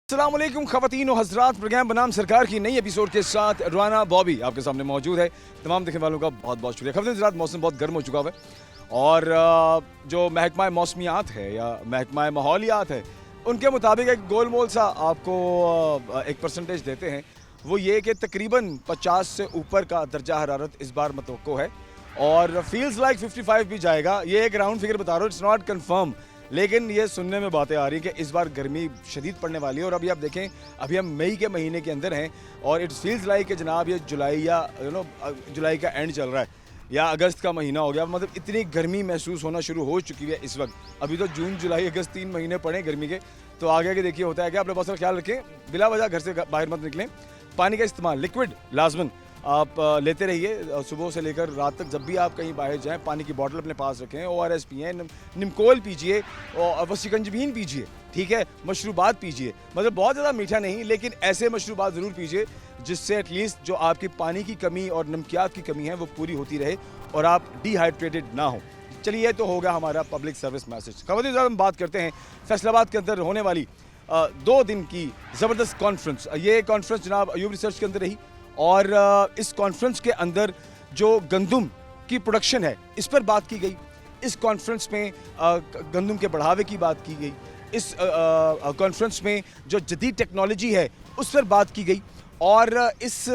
अस्सलाम वालेकुम ख़वातीन और हज़रात, प्रोग्राम बनाम सरकार की नई एपिसोड के साथ राना बॉबी आपके सामने मौजूद है। तमाम देखने वालों का बहुत बहुत शुक्रिया। ख़वातीन हज़रात, मौसम बहुत गर्म हो चुका है और जो महकमा मौसमियात है या महकमा माहौलियात है, उनके मुताबिक एक गोल मोल सा आपको एक परसेंटेज देते हैं। वो ये कि तकरीबन 50 से ऊपर का दर्जा हरारत इस बार मतवक्को है और फील्स लाइक 55 भी जाएगा। ये एक राउंड फिगर बता रहा हूँ, इट्स नॉट कन्फर्म, लेकिन ये सुनने में बातें आ रही हैं कि इस बार गर्मी शदीद पड़ने वाली है। और अभी आप देखें, अभी हम मई के महीने के अंदर हैं और इट्स फील्स लाइक कि जनाब ये जुलाई या जुलाई का एंड चल रहा है या अगस्त का महीना हो गया। मतलब इतनी गर्मी महसूस होना शुरू हो चुकी है इस वक्त। अभी तो जून जुलाई अगस्त 3 महीने पड़े गर्मी के, तो आगे के देखिए होता है कि अपने पास ख्याल रखें, बिला वजह घर से बाहर मत निकलें। पानी का इस्तेमाल लिक्विड लाजमन आप लेते रहिए। सुबह से लेकर रात तक जब भी आप कहीं बाहर जाएं, पानी की बोतल अपने पास रखें। ORS पिए, निमकोल पीजिए और सिकंजबीन पीजिए, ठीक है। मशरूबात पीजिए, मतलब बहुत ज़्यादा मीठा नहीं, लेकिन ऐसे मशरूबात ज़रूर पीजिए जिससे एटलीस्ट जो आपकी पानी की कमी और नमकियात की कमी है वो पूरी होती रहे और आप डिहाइड्रेटेड ना हो। चलिए, ये तो होगा हमारा पब्लिक सर्विस मैसेज। खबरें ज़्यादा हम बात करते हैं फैसलाबाद के अंदर होने वाली 2 दिन की ज़बरदस्त कॉन्फ्रेंस। ये कॉन्फ्रेंस जनाब अयूब रिसर्च के अंदर रही और इस कॉन्फ्रेंस के अंदर जो गंदम की प्रोडक्शन है इस पर बात की गई। इस कॉन्फ्रेंस में गंदम के बढ़ावे की बात की गई। इस कॉन्फ्रेंस में जो जदीद टेक्नोलॉजी है उस पर बात की गई और इस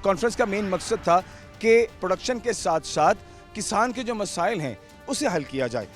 कॉन्फ्रेंस का मेन मकसद था कि प्रोडक्शन के साथ साथ किसान के जो मसाइल हैं उसे हल किया जाए।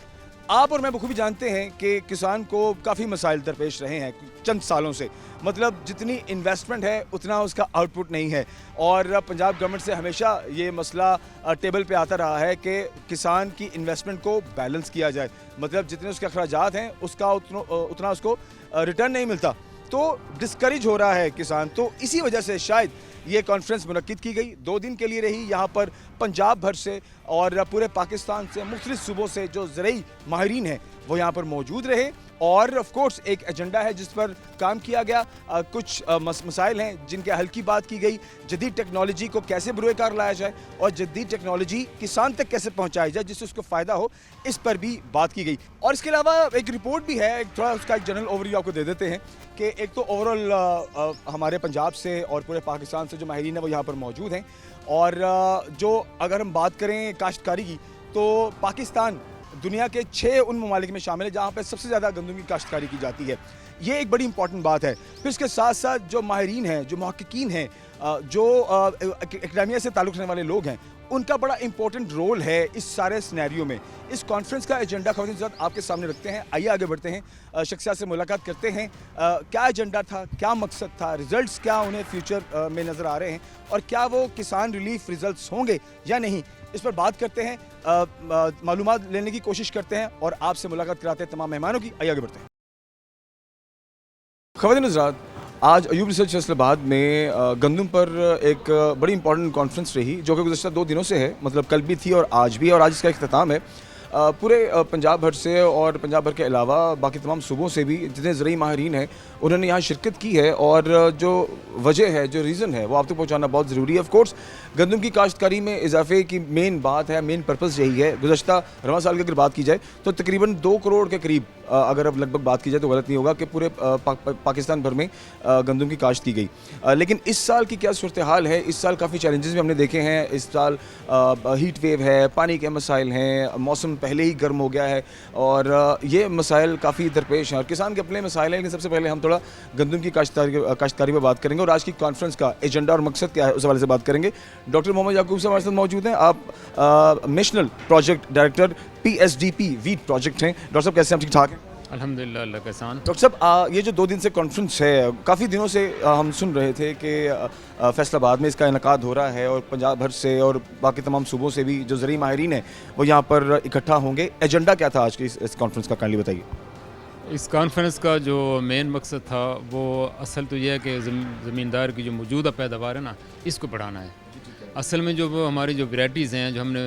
आप और मैं बखूबी जानते हैं कि किसान को काफ़ी मसाइल दरपेश रहे हैं चंद सालों से। मतलब जितनी इन्वेस्टमेंट है उतना उसका आउटपुट नहीं है और पंजाब गवर्नमेंट से हमेशा ये मसला टेबल पे आता रहा है कि किसान की इन्वेस्टमेंट को बैलेंस किया जाए। मतलब जितने उसके अखराजात हैं उसका उतना उसको रिटर्न नहीं मिलता, तो डिस्करेज हो रहा है किसान। तो इसी वजह से शायद ये कॉन्फ्रेंस मुनक्किद की गई। 2 दिन के लिए रही। यहाँ पर पंजाब भर से और पूरे पाकिस्तान से मुख्तलिफ सूबों से जो ज़रई माहिरीन हैं वो यहाँ पर मौजूद रहे और ऑफ कोर्स एक एजेंडा है जिस पर काम किया गया। कुछ मसाइल हैं जिनके हल की बात की गई। जदीद टेक्नोलॉजी को कैसे बुरे कार लाया जाए और जदीद टेक्नोलॉजी किसान तक कैसे पहुँचाई जाए जिससे उसको फ़ायदा हो, इस पर भी बात की गई। और इसके अलावा एक रिपोर्ट भी है, थोड़ा उसका एक जनरल ओवरव्यू आपको दे देते हैं कि एक तो ओवरऑल हमारे पंजाब से और पूरे पाकिस्तान से जो माहिरीन है वो यहाँ पर मौजूद हैं। और जो अगर हम बात करें काश्तकारी की, तो पाकिस्तान दुनिया के 6 उन ममालिक में शामिल है जहाँ पर सबसे ज़्यादा गंदम की काश्तकारी की जाती है। ये एक बड़ी इंपॉर्टेंट बात है। फिर इसके साथ साथ जो माहिरीन हैं, जो मुहक्किकीन हैं, जो एकेडमिया से ताल्लुक़ रखने वाले लोग हैं, उनका बड़ा इंपॉर्टेंट रोल है इस सारे सिनेरियो में। इस कॉन्फ्रेंस का एजेंडा खवातीन के साथ आपके सामने रखते हैं। आइए आगे बढ़ते हैं, शख्सियत से मुलाकात करते हैं। क्या एजेंडा था, क्या मकसद था, रिजल्ट्स क्या उन्हें फ्यूचर में नज़र आ रहे हैं और क्या वो किसान रिलीफ रिजल्ट्स होंगे या नहीं, इस पर बात करते हैं, मालूमात लेने की कोशिश करते हैं और आपसे मुलाकात कराते हैं तमाम मेहमानों की। आइए आगे बढ़ते हैं। खवातीन हज़रात, आज अयूब रिसर्च फैसलाबाद में गंदम पर एक बड़ी इंपॉर्टेंट कॉन्फ्रेंस रही जो कि गुज़श्ता 2 दिनों से है। मतलब कल भी थी और आज भी, और आज इसका इख्तिताम है। पूरे पंजाब भर से और पंजाब भर के अलावा बाकी तमाम सूबों से भी जितने ज़रई माहिरीन हैं उन्होंने यहाँ शिरकत की है और जो वजह है, जो रीज़न है, वो आप तक पहुँचाना बहुत ज़रूरी है। ऑफ कोर्स गंदम की काश्तकारी में इजाफे की मेन बात है, मेन पर्पज़ यही है। गुज़श्ता रवां साल की अगर बात की जाए तो तकरीबन 2 करोड़ के करीब, अगर अब लगभग बात की जाए तो गलत नहीं होगा, कि पूरे पाकिस्तान भर में गंदम की काश्त की गई। लेकिन इस साल की क्या सूरत हाल है, इस साल काफ़ी चैलेंजेस भी हमने देखे हैं। इस साल हीट वेव है, पानी के मसाइल हैं, मौसम पहले ही गर्म हो गया है और ये मसाइल काफ़ी दरपेश हैं और किसान के अपने मसाइल हैं। लेकिन सबसे पहले हम थोड़ा गंदम की काश्तकारी पर बात करेंगे और आज की कॉन्फ्रेंस का एजेंडा और मकसद क्या है उस हवाले से बात करेंगे। डॉक्टर मोहम्मद याकूब साहब हमारे साथ मौजूद हैं। आप national project director PSDP wheat project हैं। डॉक्टर साहब कैसे हैं, ठीक ठाक हैं? अल्हम्दुलिल्लाह, अल्लाह का एहसान। डॉक्टर साहब, ये जो 2 दिन से कॉन्फ्रेंस है, काफ़ी दिनों से हम सुन रहे थे कि फैसलाबाद में इसका इनकाद हो रहा है और पंजाब भर से और बाकी तमाम सूबों से भी जो ज़रई माहिरीन हैं वो यहाँ पर इकट्ठा होंगे। एजेंडा क्या था आज की इस कॉन्फ्रेंस का, काइंडली बताइए। इस कॉन्फ्रेंस का जो मेन मकसद था वो असल तो यह है कि ज़मींदार की जो मौजूदा पैदावार है ना, इसको बढ़ाना है। असल में जो वो हमारी जो वैराइटीज़ हैं, जो हमने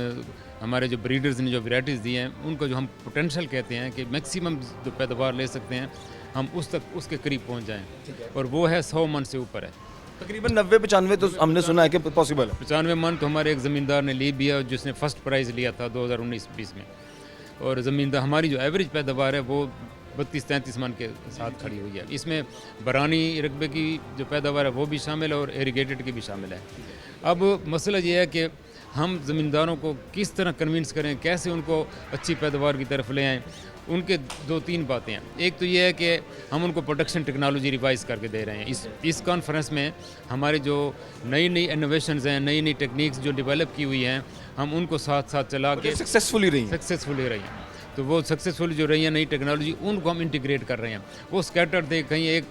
हमारे जो ब्रीडर्स ने जो वैराइटीज़ दी हैं, उनको जो हम पोटेंशियल कहते हैं कि मैक्सिमम जो पैदावार ले सकते हैं हम उस तक उसके करीब पहुंच जाएं, और वो है 100 मन से ऊपर है। तकरीबन 90-95 तो हमने सुना है कि पॉसिबल है। 95 मन तो हमारे एक ज़मींदार ने ली भी है जिसने फ़र्स्ट प्राइज़ लिया था 2019-20 में। और ज़मींदार हमारी जो एवरेज पैदावार है वो 32-33 मन के साथ खड़ी हुई है। इसमें बरानी रकबे की जो पैदावार है वो भी शामिल है और इरीगेटेड की भी शामिल है। अब मसला ये है कि हम ज़मींदारों को किस तरह कन्विंस करें, कैसे उनको अच्छी पैदावार की तरफ ले आएँ। उनके 2-3 बातें हैं। एक तो ये है कि हम उनको प्रोडक्शन टेक्नोलॉजी रिवाइज़ करके दे रहे हैं। इस कॉन्फ्रेंस में हमारी जो नई नई इनोवेशंस हैं, नई नई टेक्निक्स जो डेवलप की हुई हैं, हम उनको साथ साथ चला के सक्सेसफुली रही सक्सेसफुल रही हैं। तो वो सक्सेसफुल जो रही है नई टेक्नोलॉजी, उनको हम इंटीग्रेट कर रहे हैं। वो स्कैटर्ड थे, कहीं एक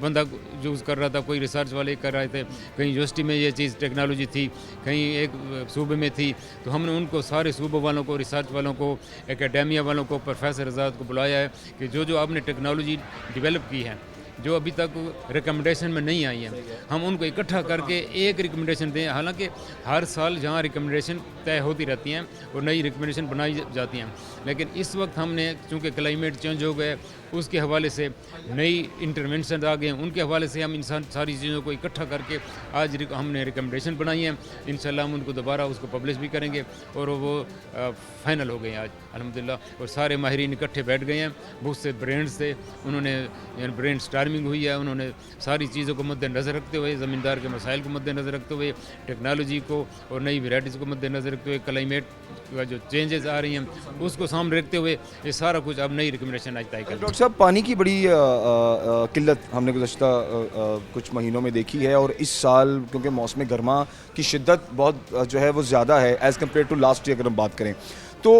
बंदा यूज़ कर रहा था, कोई रिसर्च वाले कर रहे थे, कहीं यूनिवर्सिटी में ये चीज़ टेक्नोलॉजी थी, कहीं एक सूबे में थी। तो हमने उनको सारे सूबों वालों को, रिसर्च वालों को, एकेडेमिया वालों को, प्रोफेसर आज़ाद को बुलाया है कि जो जो आपने टेक्नोलॉजी डेवलप की है, जो अभी तक रिकमेंडेशन में नहीं आई हैं, हम उनको इकट्ठा करके एक रिकमेंडेशन दें। हालांकि हर साल जहां रिकमेंडेशन तय होती रहती हैं और नई रिकमेंडेशन बनाई जाती हैं, लेकिन इस वक्त हमने चूँकि क्लाइमेट चेंज हो गए, उसके हवाले से नई इंटरवेंशन आ गए हैं, उनके हवाले से हम इंसान सारी चीज़ों को इकट्ठा करके आज हमने रिकमेंडेशन बनाई हैं। इंशाल्लाह हम उनको दोबारा उसको पब्लिश भी करेंगे और वो फाइनल हो गए हैं आज अल्हम्दुलिल्लाह। और सारे माहिरीन इकट्ठे बैठ गए हैं, बहुत से ब्रेन्स थे, उन्होंने ब्रेन स्टार्मिंग हुई है, उन्होंने सारी चीज़ों को मद्देनज़र रखते हुए, ज़मींदार के मसाइल को मद्देनज़र रखते हुए, टेक्नोलॉजी को और नई वैराइटीज़ को मद्देनज़र रखते हुए, क्लाइमेट का जो चेंजेस आ रही हैं उसको सामने रखते हुए ये सारा कुछ अब नई रिकमेंडेशन आज तय कर। डॉक्टर साहब, पानी की बड़ी किल्लत हमने गुज़श्ता कुछ महीनों में देखी है, और इस साल क्योंकि मौसम गर्मा की शिद्दत बहुत जो है वो ज़्यादा है as compare to last year अगर हम बात करें तो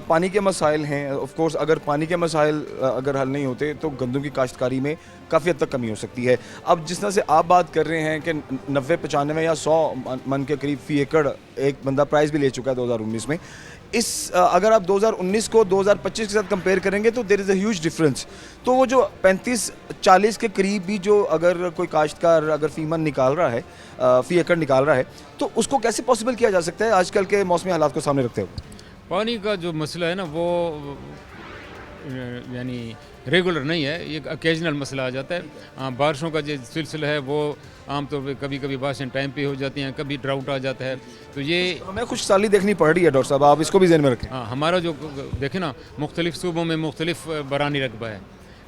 पानी के मसाइल हैं। ऑफ कोर्स अगर पानी के मसाइल अगर हल नहीं होते तो गंदम की काश्तकारी में काफ़ी हद तक कमी हो सकती है। अब जिस तरह से आप बात कर रहे हैं कि 90-95 या 100 मन के करीब फ़ी एकड़ एक बंदा प्राइज़ भी ले चुका है 2019 में, इस अगर आप 2019 को 2025 के साथ कंपेयर करेंगे तो there is a huge difference. तो वो जो 35-40 के करीब भी जो अगर कोई काश्तकार अगर फ़ी मन निकाल रहा है, फ़ी एकड़ निकाल रहा है, तो उसको कैसे पॉसिबल किया जा सकता है आजकल के मौसमी हालात को सामने रखते हुए? पानी का जो मसला है ना वो यानी रेगुलर नहीं है, एक ओकेजनल मसला आ जाता है। बारिशों का जो सिलसिला है वो आमतौर पे कभी कभी बारिशें टाइम पे हो जाती हैं, कभी ड्राउट आ जाता है। तो ये हमें खुश साली देखनी पड़ रही है डॉक्टर साहब, आप इसको भी ज़हन में रखें। हाँ, हमारा जो देखें ना, मुख्तलिफ सूबों में मुख्तलिफ बरानी रकबा है।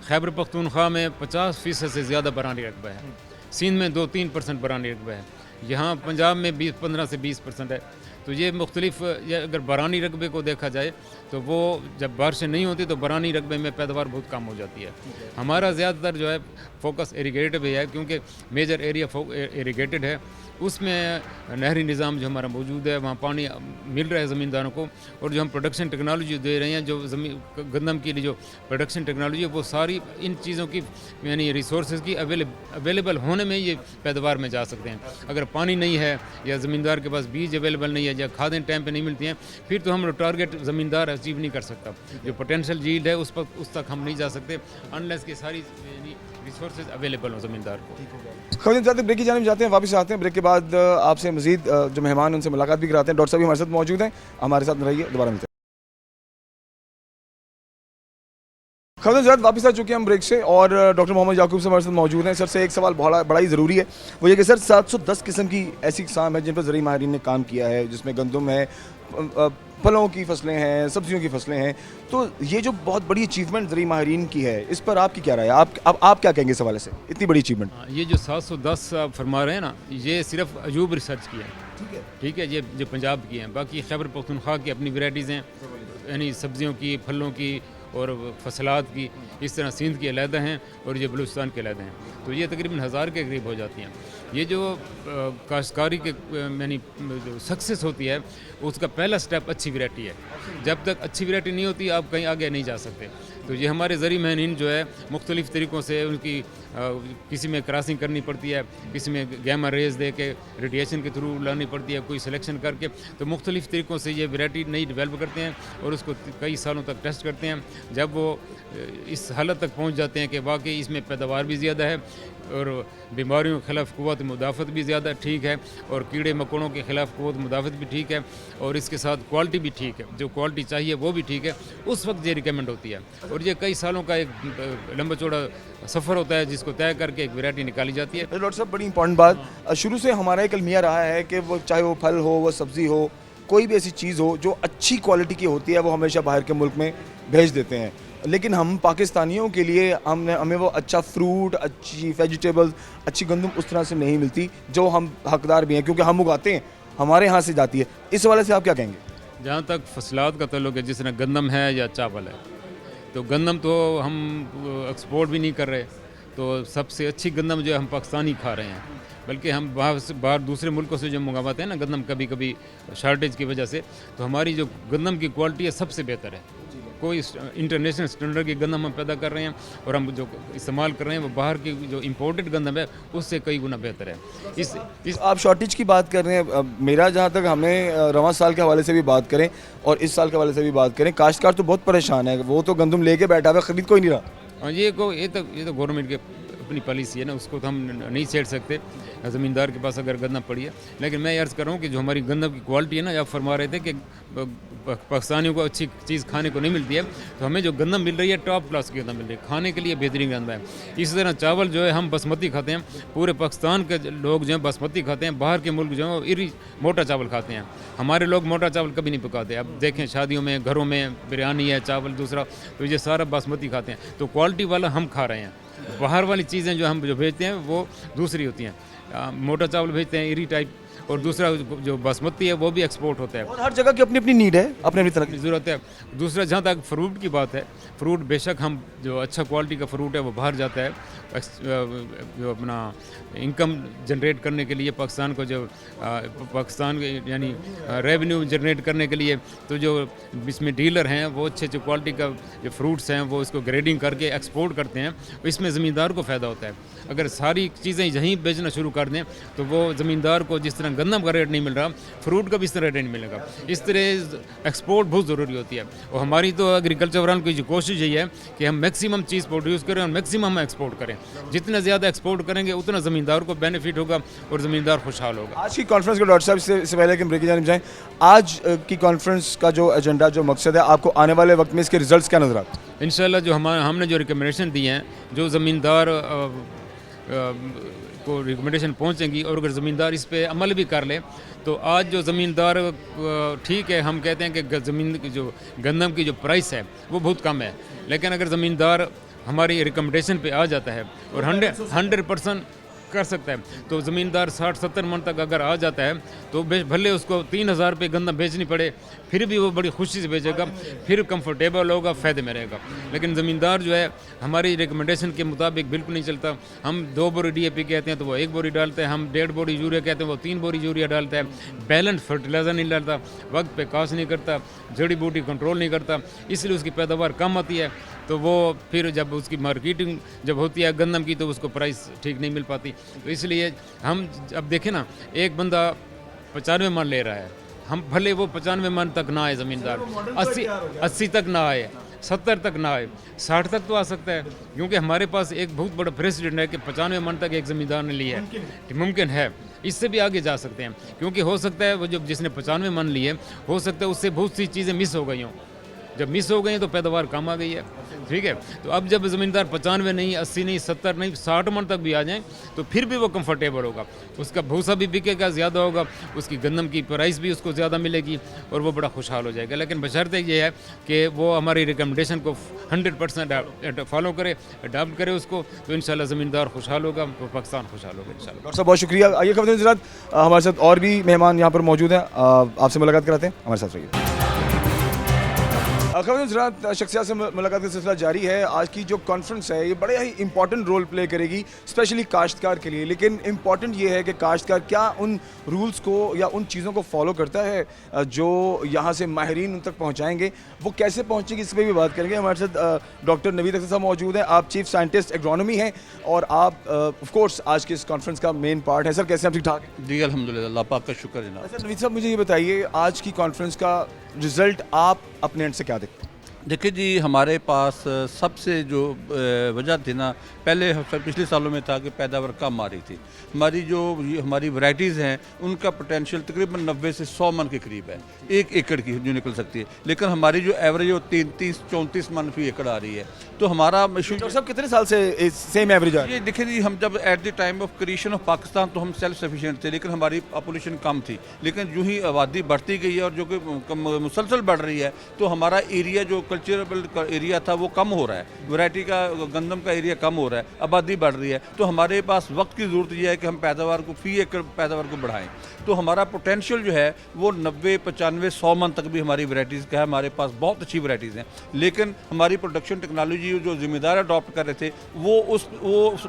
खैबर पख्तूनख्वा में 50% से ज़्यादा बरानी रकबा है, सिंध में 2-3% बरानी रकबा है, यहाँ पंजाब में 15 से 20% है। तो ये मुख्तलिफ, अगर बरानी रकबे को देखा जाए तो वो जब बारिशें नहीं होती तो बरानी रकबे में पैदावार बहुत कम हो जाती है। हमारा ज़्यादातर जो है फोकस इरीगेटेड भी है, क्योंकि मेजर एरिया इरीगेटेड है, उसमें नहरी निज़ाम जो हमारा मौजूद है, वहाँ पानी मिल रहा है ज़मींदारों को। और जो हम प्रोडक्शन टेक्नोलॉजी दे रहे हैं, जो गंदम के लिए जो प्रोडक्शन टेक्नोलॉजी है, वो सारी इन चीज़ों की यानी रिसोर्स की अवेलेबल होने में ये पैदावार में जा सकते हैं। अगर पानी नहीं है या ज़मींदार के पास बीज अवेलेबल नहीं है या खादें टाइम पे नहीं मिलती हैं, फिर तो हम टारगेट ज़मींदार अचीव नहीं कर सकता। जो पोटेंशियल यील्ड है उस तक हम नहीं जा सकते अनलेस कि सारी रिसोर्सेज अवेलेबल हो ज़मींदार को। खबरें जाते ब्रेक की जाने जाते हैं, वापस आते हैं ब्रेक के बाद आपसे मजीद जो मेहमान उनसे मुलाकात भी कराते हैं। डॉक्टर साहब भी हमारे साथ मौजूद हैं, हमारे साथ रहिए, दोबारा मिलते हैं। खबरें ज़्यादा वापस आ चुके हैं हम ब्रेक से, और डॉक्टर मोहम्मद याकूब से हमारे साथ मौजूद हैं। सर से एक सवाल बड़ा ही ज़रूरी है, वो ये कि सर 710 किस्म की ऐसी किस्म है जिन पर ज़रूरी माहिरीन ने काम किया है, जिसमें गंदम है, फलों की फसलें हैं, सब्जियों की फसलें हैं। तो ये जो बहुत बड़ी अचीवमेंट ज़रूरी माहिरीन की है, इस पर आपकी क्या राय है? आप क्या कहेंगे इस हवाले से, इतनी बड़ी अचीवमेंट? ये जो 710 आप फरमा रहे हैं ना, ये सिर्फ अयूब रिसर्च की है, ठीक है, ये जो पंजाब की हैं। बाकी खैबर पख्तूनख्वा की अपनी वैराइटीज़ हैं, यानी सब्जियों की, फलों की और फसलात की। इस तरह सिंध की अलहदा हैं और ये बलूचिस्तान के अलहदा हैं। तो ये तकरीबन 1000 के करीब हो जाती हैं। ये जो काश्तकारी के यानी जो सक्सेस होती है, उसका पहला स्टेप अच्छी वैरायटी है। जब तक अच्छी वैरायटी नहीं होती आप कहीं आगे नहीं जा सकते। तो ये हमारे ज़री महनीन जो है मुख्तलिफ़ तरीक़ों से उनकी किसी में क्रॉसिंग करनी पड़ती है, किसी में गैमा रेज दे के रेडिएशन के थ्रू लानी पड़ती है, कोई सिलेक्शन करके। तो मुख्तलिफ़ तरीक़ों से ये वैरायटी नई डेवलप करते हैं और उसको कई सालों तक टेस्ट करते हैं। जब वो इस हालत तक पहुंच जाते हैं कि वाकई इसमें पैदावार भी ज़्यादा है और बीमारियों के ख़िलाफ़ क़ुव्वत मुदाफ़त भी ज़्यादा ठीक है और कीड़े मकोड़ों के ख़िलाफ़ क़ुव्वत मुदाफ़त भी ठीक है और इसके साथ क्वालिटी भी ठीक है, जो क्वालिटी चाहिए वो भी ठीक है, उस वक्त ये रिकमेंड होती है। और ये कई सालों का एक लंबा चौड़ा सफ़र होता है जिसको तय करके एक वैरायटी निकाली जाती है। डॉक्टर साहब, बड़ी इंपॉर्टेंट बात, शुरू से हमारा एक अलमिया रहा है कि वो चाहे वो फल हो, वो सब्ज़ी हो, कोई भी ऐसी चीज़ हो जो अच्छी क्वालिटी की होती है, वो हमेशा बाहर के मुल्क में भेज देते हैं। लेकिन हम पाकिस्तानियों के लिए हमें वो अच्छा फ्रूट, अच्छी वेजिटेबल्स, अच्छी गंदम उस तरह से नहीं मिलती जो हम हकदार भी हैं, क्योंकि हम उगाते हैं, हमारे यहाँ से जाती है। इस हवाले से आप क्या कहेंगे? जहाँ तक फसलात का ताल्लुक है, जिस तरह गंदम है या चावल है, तो गंदम तो हम एक्सपोर्ट भी नहीं कर रहे, तो सबसे अच्छी गंदम जो है हम पाकिस्तानी खा रहे हैं, बल्कि हम बाहर दूसरे मुल्कों से जो मंगवाते हैं ना गंदम, कभी कभी शार्टेज की वजह से, तो हमारी जो गंदम की क्वालिटी है सबसे बेहतर है। कोई इंटरनेशनल स्टैंडर्ड की गंदम हम पैदा कर रहे हैं, और हम जो इस्तेमाल कर रहे हैं वो बाहर की जो इम्पोर्टेड गंदम है उससे कई गुना बेहतर है। इस आप शॉर्टेज की बात कर रहे हैं, मेरा जहाँ तक, हमें रवां साल के हवाले से भी बात करें और इस साल के हवाले से भी बात करें, काश्तकार तो बहुत परेशान है, वो तो गंदम लेके बैठा हुआ है, खरीद कोई नहीं रहा। और ये तो गवर्नमेंट के अपनी पॉलिसी है ना, उसको तो हम नहीं छेड़ सकते, ज़मींदार के पास अगर गंदम पड़ी है। लेकिन मैं अर्ज़ कर रहा हूँ कि जो हमारी गंदम की क्वालिटी है ना, आप फरमा रहे थे कि पाकिस्तानियों को अच्छी चीज़ खाने को नहीं मिलती है, तो हमें जो गंदम मिल रही है टॉप क्लास की गंदम मिल रही है, खाने के लिए बेहतरीन गंदम है। इसी तरह चावल जो है हम बासमती खाते हैं, पूरे पाकिस्तान के लोग जो हैं बासमती खाते हैं, बाहर के मुल्क जो हैं वो इरी मोटा चावल खाते हैं, हमारे लोग मोटा चावल कभी नहीं पकाते। अब देखें शादियों में, घरों में बिरयानी है, चावल दूसरा, तो ये सारा बासमती खाते हैं, तो क्वालिटी वाला हम खा रहे हैं। बाहर वाली चीज़ें जो हम भेजते हैं वो दूसरी होती हैं, मोटा चावल भेजते हैं इरी टाइप, और दूसरा जो बासमती है वो भी एक्सपोर्ट होता है। और हर जगह की अपनी अपनी नीड है, अपनी अपनी तरह की ज़रूरत है। दूसरा, जहाँ तक फ्रूट की बात है, फ्रूट बेशक हम जो अच्छा क्वालिटी का फ्रूट है वो बाहर जाता है, जो अपना इनकम जनरेट करने के लिए पाकिस्तान को, जो पाकिस्तान यानी रेवेन्यू जनरेट करने के लिए, तो जो इसमें डीलर हैं वो अच्छे अच्छे क्वालिटी का जो फ्रूट्स हैं वो इसको ग्रेडिंग करके एक्सपोर्ट करते हैं, इसमें ज़मींदार को फ़ायदा होता है। अगर सारी चीज़ें यहीं बेचना शुरू कर दें तो वो ज़मींदार को जिस तरह गंदम का रेट नहीं मिल रहा, फ्रूट का भी इस तरह रेट नहीं मिलेगा। इस तरह एक्सपोर्ट बहुत ज़रूरी होती है, और हमारी तो एग्रीकल्चर वालों की जो कोशिश यही है कि हम मैक्सिमम चीज़ प्रोड्यूस करें और मैक्सिमम हम एक्सपोर्ट करें। जितना ज़्यादा एक्सपोर्ट करेंगे उतना ज़मींदार को बेनिफिट होगा और ज़मींदार खुशहाल होगा। आज की कॉन्फ्रेंस को डॉक्टर साहब से पहले कि हम ब्रेक की जानिब जाएं, आज की कॉन्फ्रेंस का जो एजेंडा, जो मकसद है, आपको आने वाले वक्त में इसके रिजल्ट्स क्या नजर आते हैं? इंशाल्लाह जो हमने जो रिकमेंडेशन दी हैं, जो ज़मींदार को रिकमेंडेशन पहुंचेंगी, और अगर ज़मींदार इस पे अमल भी कर ले, तो आज जो ज़मींदार, ठीक है हम कहते हैं कि ज़मीन की जो गंदम की जो प्राइस है वो बहुत कम है, लेकिन अगर ज़मींदार हमारी रिकमेंडेशन पे आ जाता है और 100% कर सकता है, तो ज़मींदार 60-70 मन तक अगर आ जाता है तो भले उसको 3000 रुपये गंदम बेचनी पड़े, फिर भी वो बड़ी खुशी से बेचेगा, फिर कंफर्टेबल होगा, फ़ायदे में रहेगा। लेकिन ज़मींदार जो है हमारी रिकमेंडेशन के मुताबिक बिल्कुल नहीं चलता। हम 2 बोरी DAP कहते हैं तो वो 1 बोरी डालते हैं, हम 1.5 बोरी यूरिया कहते हैं वो 3 बोरी यूरिया डालता है, बैलेंस फर्टिलाइज़र नहीं डालता, वक्त पे काश नहीं करता, जड़ी बूटी कंट्रोल नहीं करता, इसलिए उसकी पैदावार कम आती है। तो वो फिर जब उसकी मार्केटिंग जब होती है गंदम की, तो उसको प्राइस ठीक नहीं मिल पाती। तो इसलिए हम अब देखें ना, एक बंदा 95 मन ले रहा है, हम भले वो 95 मन तक ना आए, ज़मींदार 80 तक ना आए, 70 तक ना आए, 60 तक तो आ सकता है, क्योंकि हमारे पास एक बहुत बड़ा प्रेसिडेंट है कि 95 मन तक एक ज़मींदार ने लिया है, मुमकिन है इससे भी आगे जा सकते हैं, क्योंकि हो सकता है वो जो जिसने 95 मन लिए, हो सकता है उससे बहुत सी चीज़ें मिस हो गई हों, जब मिस हो गई तो पैदावार कम आ गई है, ठीक है। तो अब जब ज़मींदार 95 नहीं, 80 नहीं, 70 नहीं, 60 मन तक भी आ जाएं, तो फिर भी वो कंफर्टेबल होगा, उसका भूसा भी बिकेगा, ज़्यादा होगा, उसकी गंदम की प्राइस भी उसको ज़्यादा मिलेगी, और वो बड़ा खुशहाल हो जाएगा। लेकिन बशर्ते ये है कि वो हमारी रिकमेंडेशन को 100% फॉलो करे, अडाप्ट करे उसको, तो इंशाल्लाह ज़मींदार खुशहाल होगा, तो पाकिस्तान खुशहाल होगा इंशाल्लाह। डॉक्टर साहब बहुत शुक्रिया। आइए खबरें हज़रात, हमारे साथ और भी मेहमान यहाँ पर मौजूद हैं, आपसे मुलाकात कराते हैं, हमारे साथ रहिए। खबरें हज़रात, शख्सियत से मुलाकात का सिलसिला जारी है। आज की जो कॉन्फ्रेंस है ये बड़े ही इंपॉर्टेंट रोल प्ले करेगी, स्पेशली काश्तकार के लिए। लेकिन इम्पॉर्टेंट ये है कि काश्तकार क्या उन रूल्स को या उन चीज़ों को फॉलो करता है जो यहाँ से माहिरीन उन तक पहुँचाएँगे, वो कैसे पहुँचेगी, इस पर भी बात करेंगे। हमारे साथ डॉक्टर नवीद अख्तर साहब मौजूद हैं, आप चीफ साइंटिस्ट एग्रोनॉमी हैं, और आप ऑफ कोर्स आज की इस कॉन्फ्रेंस का मेन पार्ट है। सर कैसे आप ठीक ठाक हैं? जी अल्हम्दुलिल्लाह, अल्लाह पाक का शुक्र जनाब। अच्छा नवीद साहब, मुझे ये बताइए आज की कॉन्फ्रेंस का रिजल्ट आप अपने एंड से क्या देखते हैं? देखिए जी, हमारे पास सबसे जो वजह थी ना, पहले पिछले सालों में था कि पैदावार कम आ रही थी। हमारी जो हमारी वैराइटीज़ हैं उनका पोटेंशियल तकरीबन 90 से 100 मन के करीब है, 1 एकड़ की जो निकल सकती है, लेकिन हमारी जो एवरेज वो 33-34 मन फी एकड़ आ रही है। तो हमारा इशू डॉक्टर साहब कितने साल से सेम एवरेज आ रही ये देखिए जी, हम जब at the time of creation of Pakistan तो हम सेल्फ सफिशिएंट थे, लेकिन हमारी पॉपुलेशन कम थी। लेकिन जो ही आबादी बढ़ती गई है और जो कि मुसलसल बढ़ रही है, तो हमारा एरिया जो कल्चरल एरिया था वो कम हो रहा है, वैरायटी का गंदम का एरिया कम हो रहा है, आबादी बढ़ रही है। तो हमारे पास वक्त की ज़रूरत यह है कि हम पैदावार को फी एकड़ पैदावार को बढ़ाएं। तो हमारा पोटेंशियल जो है वो 90, 95, 100 मन तक भी हमारी वैरायटीज़ का है। हमारे पास बहुत अच्छी वैरायटीज़ हैं, लेकिन हमारी प्रोडक्शन टेक्नोलॉजी जो जिम्मेदार अडॉप्ट कर रहे थे वो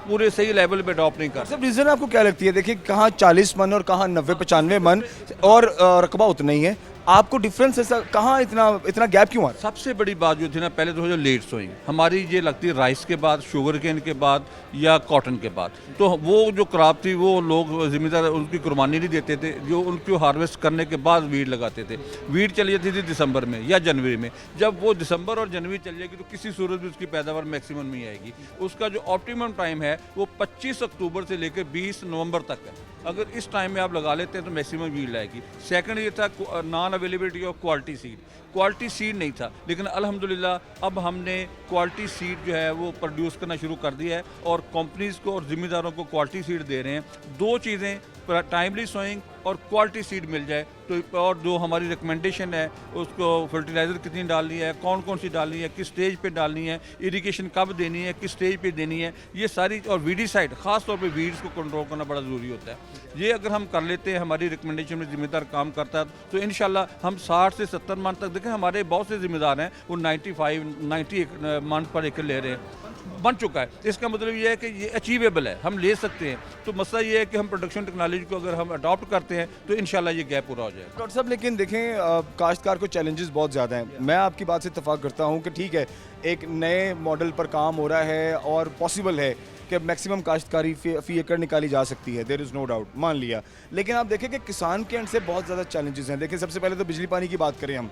पूरे सही लेवल पे अडॉप्ट नहीं कर सब रीज़न आपको क्या लगती है? देखिए कहाँ 40 मन और कहाँ 90, 95 मन और रकबा उतना ही है, आपको डिफरेंस ऐसा कहाँ इतना गैप क्यों आ रहा है? सबसे बड़ी बात जो थी ना, पहले तो जो लेट सोइंग हमारी ये लगती है राइस के बाद, शुगर केन के बाद या कॉटन के बाद। तो वो जो क्रॉप थी वो लोग जिम्मेदार उनकी कुर्बानी नहीं देते थे, जो उनको हार्वेस्ट करने के बाद वीड लगाते थे। वीड चली जाती थी दिसंबर में या जनवरी में। जब वो दिसंबर और जनवरी चल जाएगी तो किसी सूरत में उसकी पैदावार मैक्सिमम नहीं आएगी। उसका जो ऑप्टिमम टाइम है वो 25 अक्टूबर से लेकर 20 नवंबर तक है। अगर इस टाइम में आप लगा लेते हैं तो मैक्सिमम वीड आएगी। सेकंड ये था non availability of quality seed. Quality seed नहीं था, लेकिन अल्हम्दुलिल्लाह अब हमने क्वालिटी सीड जो है वो प्रोड्यूस करना शुरू कर दिया है और कंपनीज़ को और ज़िम्मेदारों को क्वालिटी सीड दे रहे हैं। दो चीज़ें, टाइमली सोइंग और क्वालिटी सीड मिल जाए तो, और जो हमारी रिकमेंडेशन है उसको फर्टिलाइज़र कितनी डालनी है, कौन कौन सी डालनी है, किस स्टेज पे डालनी है, इरिगेशन कब देनी है, किस स्टेज पे देनी है, ये सारी, और वीडीसाइड ख़ास तौर पे वीड्स को कंट्रोल करना बड़ा ज़रूरी होता है। ये अगर हम कर लेते हैं, हमारी रिकमेंडेशन में ज़िम्मेदार काम करता है, तो इंशाल्लाह हम 60 से 70 मन तक, देखें हमारे बहुत से ज़िम्मेदार हैं वो 90 मन पर एकड़ ले रहे हैं, बन चुका है। इसका मतलब ये है कि ये अचीवेबल है, हम ले सकते हैं। तो मसला ये है कि हम प्रोडक्शन टेक्नोलॉजी को अगर हम अडॉप्ट करते हैं तो इंशाल्लाह ये गैप पूरा हो जाएगा। डॉक्टर साहब लेकिन देखें काश्तकार को चैलेंजेस बहुत ज़्यादा हैं। मैं आपकी बात से इत्तेफाक करता हूँ कि ठीक है, एक नए मॉडल पर काम हो रहा है और पॉसिबल है कि मैक्सिमम काश्तकारी फी एकड़ निकाली जा सकती है, देयर इज़ नो डाउट, मान लिया। लेकिन आप देखें कि किसान के एंड से बहुत ज़्यादा चैलेंजेस हैं। देखिए सबसे पहले तो बिजली पानी की बात करें हम,